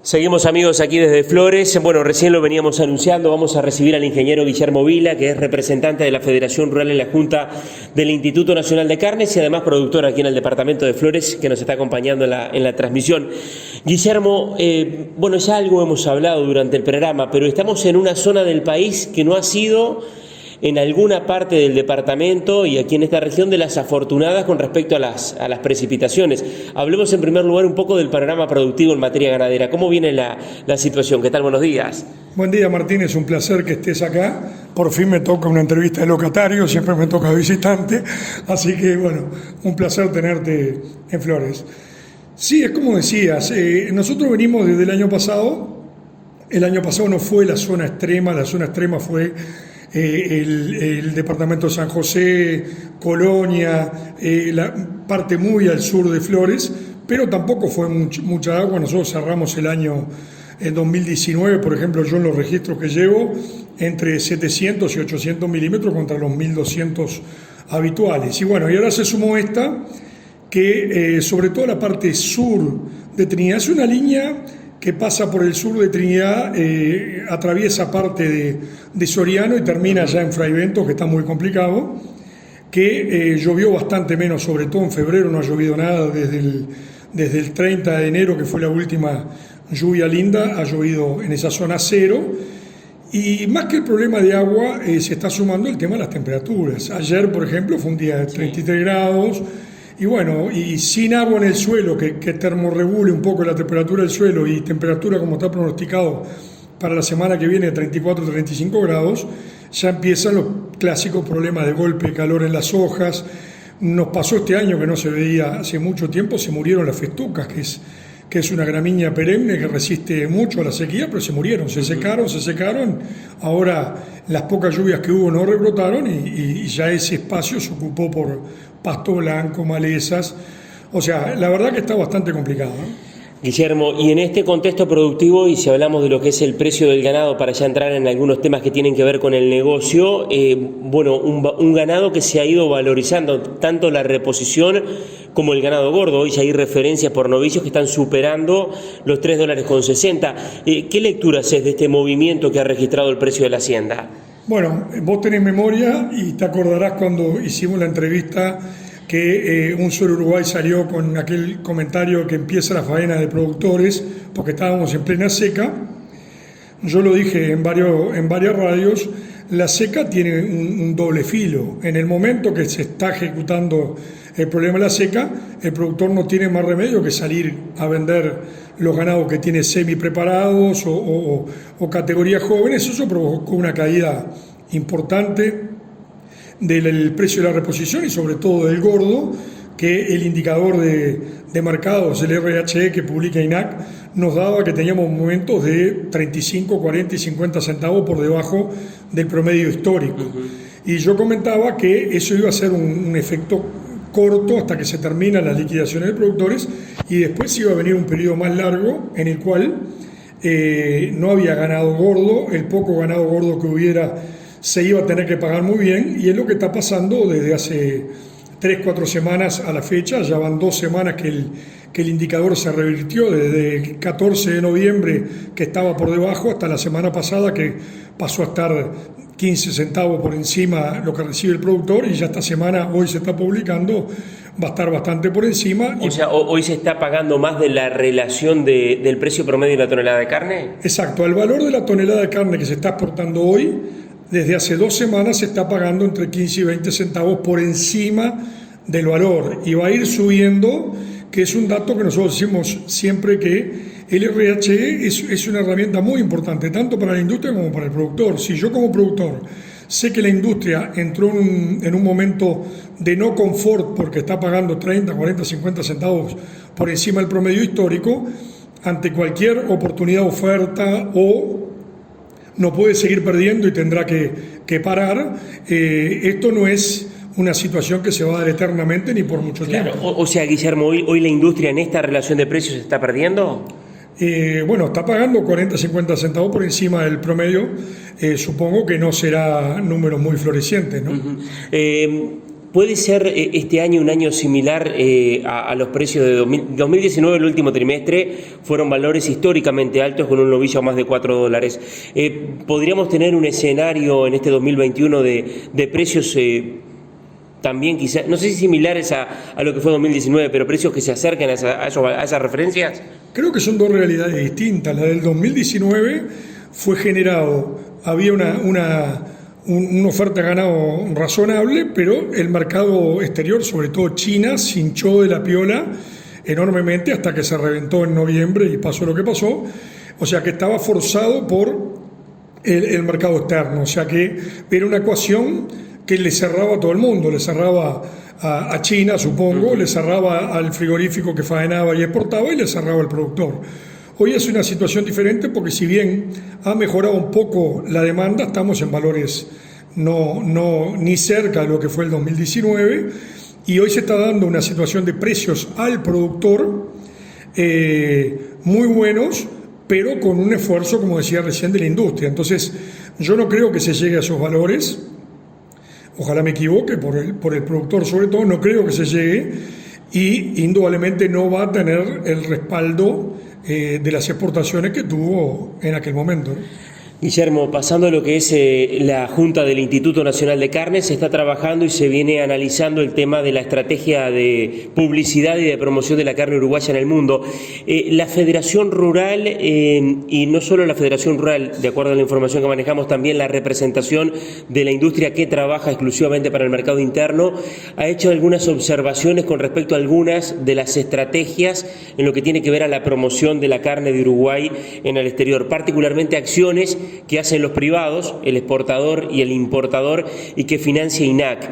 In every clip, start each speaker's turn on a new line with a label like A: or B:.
A: Seguimos, amigos, aquí desde Flores. Bueno, recién lo veníamos anunciando, vamos a recibir al ingeniero Guillermo Vila, que es representante de la Federación Rural en la Junta del Instituto Nacional de Carnes y además productor aquí en el departamento de Flores, que nos está acompañando en la transmisión. Guillermo, bueno, ya algo hemos hablado durante el programa, pero estamos en una zona del país que no ha sido en alguna parte del departamento y aquí en esta región de las afortunadas con respecto a las precipitaciones. Hablemos en primer lugar un poco del panorama productivo en materia ganadera. ¿Cómo viene la situación? ¿Qué tal? Buenos días.
B: Buen día, Martín, es un placer que estés acá. Por fin me toca una entrevista de locatario, siempre me toca visitante, así que bueno, un placer tenerte en Flores. Sí, es como decías, nosotros venimos desde el año pasado no fue la zona extrema fue el departamento de San José, Colonia, la parte muy al sur de Flores, pero tampoco fue mucha agua. Nosotros cerramos el año 2019, por ejemplo, yo en los registros que llevo, entre 700 y 800 milímetros contra los 1200 habituales. Y bueno, y ahora se sumó esta, que sobre todo la parte sur de Trinidad, es una línea que pasa por el sur de Trinidad, atraviesa parte de Soriano y termina ya en Fraiventos, que está muy complicado, que llovió bastante menos, sobre todo en febrero no ha llovido nada, desde el 30 de enero, que fue la última lluvia linda, ha llovido en esa zona cero, y más que el problema de agua, se está sumando el tema de las temperaturas. Ayer, por ejemplo, fue un día de 33 grados, y bueno, y sin agua en el suelo, que termorregule un poco la temperatura del suelo y temperatura como está pronosticado para la semana que viene, 34-35 grados, ya empiezan los clásicos problemas de golpe de calor en las hojas. Nos pasó este año que no se veía hace mucho tiempo, se murieron las festucas, que es una gramínea perenne que resiste mucho a la sequía, pero se murieron, se secaron. Ahora las pocas lluvias que hubo no rebrotaron y ya ese espacio se ocupó por pasto blanco, malezas. O sea, la verdad que está bastante complicado, ¿no?
A: Guillermo, y en este contexto productivo, y si hablamos de lo que es el precio del ganado, para ya entrar en algunos temas que tienen que ver con el negocio, bueno, un ganado que se ha ido valorizando, tanto la reposición como el ganado gordo. Hoy ya hay referencias por novicios que están superando los $3,60. ¿Qué lectura haces de este movimiento que ha registrado el precio de la hacienda?
B: Bueno, vos tenés memoria y te acordarás cuando hicimos la entrevista que Un Solo Uruguay salió con aquel comentario que empieza la faena de productores porque estábamos en plena seca. Yo lo dije en varias radios, la seca tiene un doble filo. En el momento que se está ejecutando el problema de la seca, el productor no tiene más remedio que salir a vender los ganados que tiene semi preparados o categorías jóvenes. Eso provocó una caída importante del precio de la reposición y sobre todo del gordo, que el indicador de mercados, el RHE que publica INAC, nos daba que teníamos momentos de 35, 40 y 50 centavos por debajo del promedio histórico. Y yo comentaba que eso iba a ser un efecto corto hasta que se terminan las liquidaciones de productores y después iba a venir un periodo más largo en el cual no había ganado gordo, el poco ganado gordo que hubiera se iba a tener que pagar muy bien, y es lo que está pasando desde hace 3-4 semanas a la fecha. Ya van 2 semanas que el indicador se revirtió, desde el 14 de noviembre que estaba por debajo hasta la semana pasada que pasó a estar 15 centavos por encima lo que recibe el productor, y ya esta semana, hoy se está publicando, va a estar bastante por encima.
A: O sea, hoy se está pagando más de la relación del precio promedio de la tonelada de carne.
B: Exacto, el valor de la tonelada de carne que se está exportando hoy, desde hace 2 semanas se está pagando entre 15 y 20 centavos por encima del valor, y va a ir subiendo, que es un dato que nosotros decimos siempre, que el RHE es una herramienta muy importante, tanto para la industria como para el productor. Si yo como productor sé que la industria entró en un momento de no confort porque está pagando 30, 40, 50 centavos por encima del promedio histórico, ante cualquier oportunidad, oferta o no puede seguir perdiendo y tendrá que parar. Esto no es una situación que se va a dar eternamente ni por mucho tiempo.
A: O sea, Guillermo, hoy la industria en esta relación de precios se está perdiendo.
B: Bueno, está pagando 40-50 centavos por encima del promedio. Supongo que no será números muy florecientes, ¿no?
A: ¿Puede ser este año un año similar a los precios de 2019? El último trimestre fueron valores históricamente altos con un novillo a más de $4. ¿Podríamos tener un escenario en este 2021 de precios también quizás, no sé si similares a lo que fue 2019, pero precios que se acerquen a esas referencias?
B: Creo que son dos realidades distintas. La del 2019 fue generado, había una oferta de ganado razonable, pero el mercado exterior, sobre todo China, se hinchó de la piola enormemente hasta que se reventó en noviembre y pasó lo que pasó. O sea que estaba forzado por el mercado externo. O sea que era una ecuación que le cerraba a todo el mundo, le cerraba a China, supongo, le cerraba al frigorífico que faenaba y exportaba y le cerraba al productor. Hoy es una situación diferente porque si bien ha mejorado un poco la demanda, estamos en valores ni cerca de lo que fue el 2019 y hoy se está dando una situación de precios al productor muy buenos, pero con un esfuerzo, como decía recién, de la industria. Entonces, yo no creo que se llegue a esos valores, ojalá me equivoque, por el productor sobre todo, no creo que se llegue y indudablemente no va a tener el respaldo de las exportaciones que tuvo en aquel momento, ¿no?
A: Guillermo, pasando a lo que es la Junta del Instituto Nacional de Carnes, se está trabajando y se viene analizando el tema de la estrategia de publicidad y de promoción de la carne uruguaya en el mundo. La Federación Rural, y no solo la Federación Rural, de acuerdo a la información que manejamos, también la representación de la industria que trabaja exclusivamente para el mercado interno, ha hecho algunas observaciones con respecto a algunas de las estrategias en lo que tiene que ver a la promoción de la carne de Uruguay en el exterior, particularmente acciones que hacen los privados, el exportador y el importador, y que financia INAC.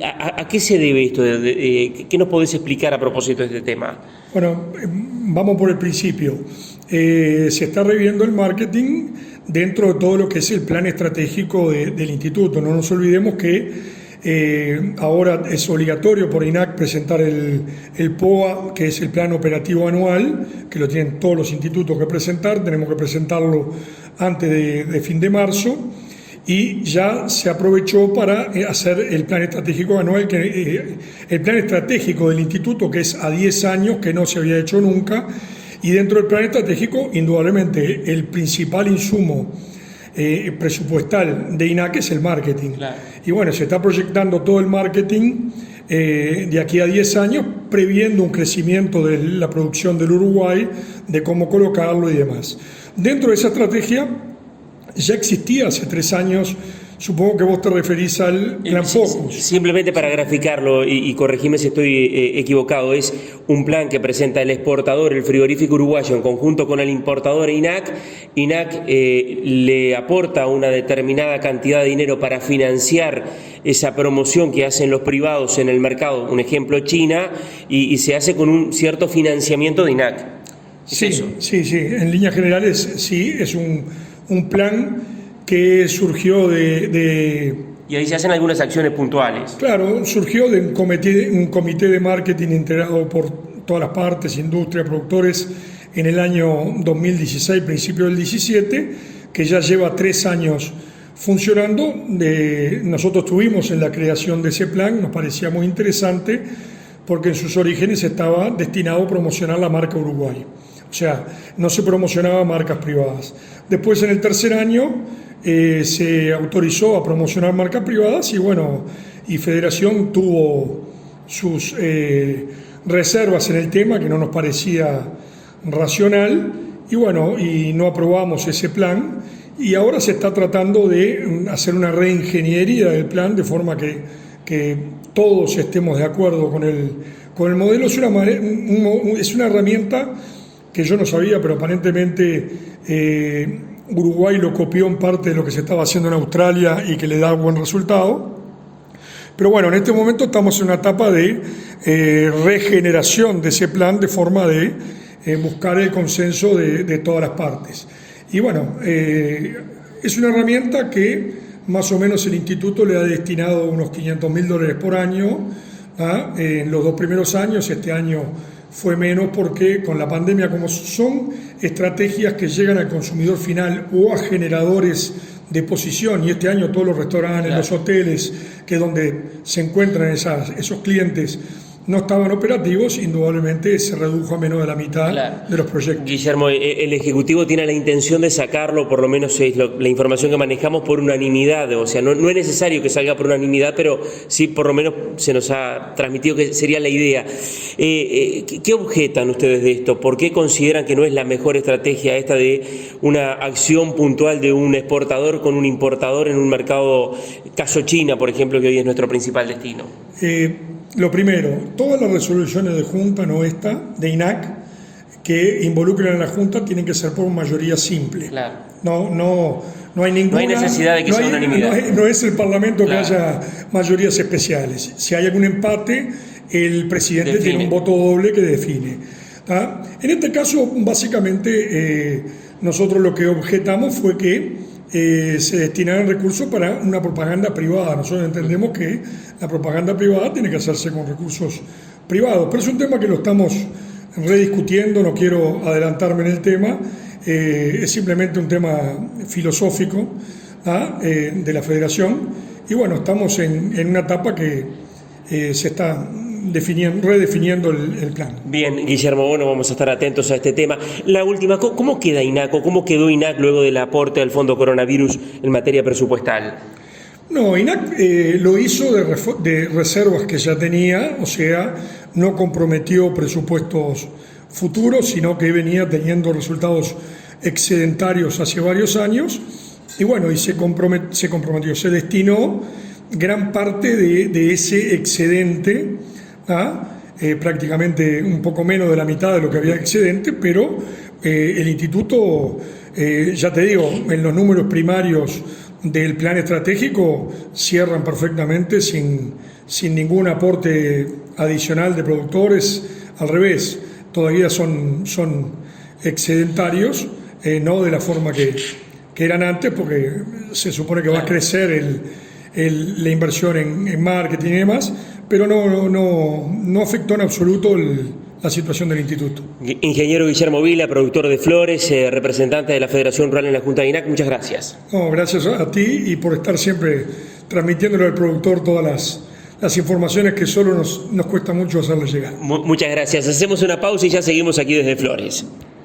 A: ¿A qué se debe esto? ¿Qué nos podés explicar a propósito de este tema?
B: Bueno, vamos por el principio. Se está reviendo el marketing dentro de todo lo que es el plan estratégico del instituto. No nos olvidemos que ahora es obligatorio por INAC presentar el POA, que es el plan operativo anual, que lo tienen todos los institutos que presentar. Tenemos que presentarlo antes de fin de marzo y ya se aprovechó para hacer el plan estratégico anual, el plan estratégico del instituto, que es a 10 años, que no se había hecho nunca, y dentro del plan estratégico indudablemente el principal insumo presupuestal de INAC es el marketing. Claro. Y bueno, se está proyectando todo el marketing de aquí a 10 años, previendo un crecimiento de la producción del Uruguay, de cómo colocarlo y demás. Dentro de esa estrategia ya existía hace 3 años, supongo que vos te referís al Plan Focus.
A: Simplemente para graficarlo y corregime si estoy equivocado, es un plan que presenta el exportador, el frigorífico uruguayo, en conjunto con el importador INAC. INAC le aporta una determinada cantidad de dinero para financiar esa promoción que hacen los privados en el mercado, un ejemplo China, y se hace con un cierto financiamiento de INAC.
B: Sí, en líneas generales sí, es un plan que surgió
A: y ahí se hacen algunas acciones puntuales.
B: Claro, surgió de un comité de marketing integrado por todas las partes, industria, productores, en el año 2016, principio del 17, que ya lleva 3 años funcionando. Nosotros estuvimos en la creación de ese plan, nos parecía muy interesante, porque en sus orígenes estaba destinado a promocionar la marca Uruguay. O sea, no se promocionaba marcas privadas. Después, en el tercer año, se autorizó a promocionar marcas privadas y bueno, y Federación tuvo sus reservas en el tema que no nos parecía racional y bueno, y no aprobamos ese plan y ahora se está tratando de hacer una reingeniería del plan de forma que todos estemos de acuerdo con el modelo. Es una herramienta que yo no sabía, pero aparentemente Uruguay lo copió en parte de lo que se estaba haciendo en Australia y que le da buen resultado. Pero bueno, en este momento estamos en una etapa de regeneración de ese plan de forma de buscar el consenso de todas las partes. Y bueno, es una herramienta que más o menos el instituto le ha destinado unos $500.000 por año, en los 2 primeros años. Este año fue menos porque con la pandemia, como son estrategias que llegan al consumidor final o a generadores de posición, y este año todos los restaurantes,
A: claro,
B: los hoteles, que es donde se encuentran esos clientes, no estaban operativos, indudablemente se redujo a menos de la mitad, claro, de los proyectos.
A: Guillermo, el Ejecutivo tiene la intención de sacarlo, por lo menos es la información que manejamos, por unanimidad. O sea, no es necesario que salga por unanimidad, pero sí por lo menos se nos ha transmitido que sería la idea. ¿Qué objetan ustedes de esto? ¿Por qué consideran que no es la mejor estrategia esta de una acción puntual de un exportador con un importador en un mercado, caso China, por ejemplo, que hoy es nuestro principal destino?
B: Lo primero, todas las resoluciones de Junta, no esta, de INAC, que involucren a la Junta, tienen que ser por mayoría simple. Claro. No hay ninguna...
A: No hay necesidad de que sea unanimidad.
B: No es el Parlamento,
A: claro,
B: que haya mayorías especiales. Si hay algún empate, el presidente
A: define,
B: tiene un voto doble que define. ¿Tá? En este caso, básicamente, nosotros lo que objetamos fue que se destinaran recursos para una propaganda privada. Nosotros entendemos que la propaganda privada tiene que hacerse con recursos privados, pero es un tema que lo estamos rediscutiendo, no quiero adelantarme en el tema, es simplemente un tema filosófico de la Federación, y bueno, estamos en una etapa que se está redefiniendo el plan.
A: Bien, Guillermo, bueno, vamos a estar atentos a este tema. La última, ¿cómo queda INAC o cómo quedó INAC luego del aporte al Fondo Coronavirus en materia presupuestal?
B: No, INAC lo hizo de reservas que ya tenía, o sea, no comprometió presupuestos futuros, sino que venía teniendo resultados excedentarios hace varios años, y bueno, y se comprometió, se destinó gran parte de ese excedente, prácticamente un poco menos de la mitad de lo que había excedente, pero el instituto, ya te digo, en los números primarios del plan estratégico cierran perfectamente sin ningún aporte adicional de productores, al revés, todavía son excedentarios, no de la forma que eran antes, porque se supone que va a crecer la inversión en marketing y demás, pero no afectó en absoluto la situación del instituto.
A: Ingeniero Guillermo Vila, productor de flores, representante de la Federación Rural en la Junta de INAC, muchas gracias.
B: No, gracias a ti y por estar siempre transmitiéndole al productor todas las informaciones que solo nos cuesta mucho hacerle llegar.
A: Muchas gracias. Hacemos una pausa y ya seguimos aquí desde Flores.